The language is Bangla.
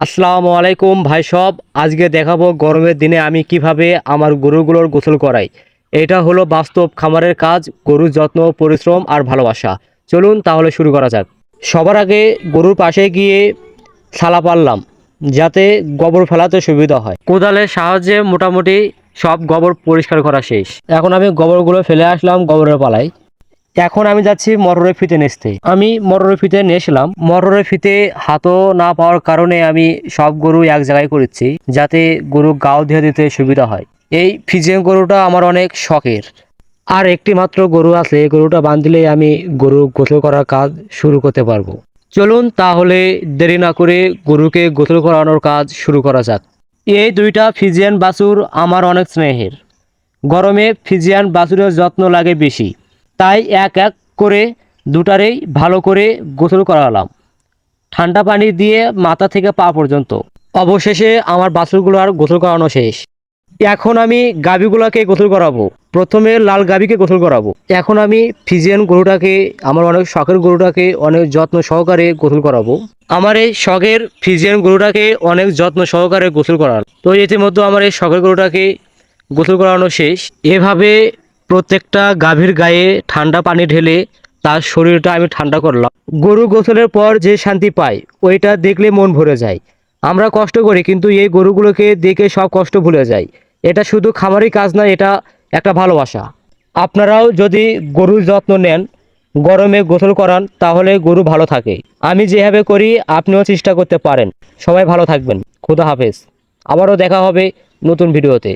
আসসালামু আলাইকুম ভাই সব। আজকে দেখাবো গরমের দিনে আমি কিভাবে আমার গরুগুলোর গোসল করাই। এটা হলো বাস্তব খামারের কাজ, গরুর যত্ন, পরিশ্রম আর ভালোবাসা। চলুন তাহলে শুরু করা যাক। সবার আগে গরুর পাশে গিয়ে থালা পারলাম, যাতে গোবর ফেলাতে সুবিধা হয়। কোদালের সাহায্যে মোটামুটি সব গোবর পরিষ্কার করা শেষ। এখন আমি গোবরগুলো ফেলে আসলাম গোবরের পালায়। এখন আমি যাচ্ছি মটরের ফিতে নেচতে। আমি মটরের ফিতে নেছিলাম, মটরের ফিতে হাতও না পাওয়ার কারণে আমি সব গরু এক জায়গায় করেছি, যাতে গরু গাও দিয়ে দিতে সুবিধা হয়। এই ফিজিয়ান গরুটা আমার অনেক শখের। আর একটি মাত্র গরু আছে, এই গরুটা বাঁধলেই আমি গরু গোসল করার কাজ শুরু করতে পারবো। চলুন তাহলে দেরি না করে গরুকে গোসল করানোর কাজ শুরু করা যাক। এই দুইটা ফিজিয়ান বাছুর আমার অনেক স্নেহের। গরমে ফিজিয়ান বাছুরের যত্ন লাগে বেশি, তাই এক এক করে দুটারেই ভালো করে গোসল করালাম, ঠান্ডা পানি দিয়ে মাথা থেকে পা পর্যন্ত। অবশেষে আমার বাছুরগুলোর গোসল করানো শেষ। এখন আমি গাভীগুলোকে গোসল করাবো। প্রথমে লাল গাভীকে গোসল করাবো। এখন আমি ফিজিয়ান গরুটাকে, আমার অনেক শখের গরুটাকে অনেক যত্ন সহকারে গোসল করাবো। আমার এই শখের ফিজিয়ান গরুটাকে অনেক যত্ন সহকারে গোসল করার তো ইতিমধ্যে আমার এই শখের গরুটাকে গোসল করানো শেষ। এভাবে প্রত্যেকটা গাভীর গায়ে ঠান্ডা পানি ঢেলে তার শরীরটা আমি ঠান্ডা করলাম। গরু গোসলের পর যে শান্তি পায়, ওইটা দেখলে মন ভরে যায়। আমরা কষ্ট করি, কিন্তু এই গরুগুলোকে দেখে সব কষ্ট ভুলে যায়। এটা শুধু খামারি কাজ না, এটা একটা ভালোবাসা। আপনারাও যদি গরুর যত্ন নেন, গরমে গোসল করান, তাহলে গরু ভালো থাকে। আমি যেভাবে করি আপনিও চেষ্টা করতে পারেন। সবাই ভালো থাকবেন। খোদা হাফেজ। আবারও দেখা হবে নতুন ভিডিওতে।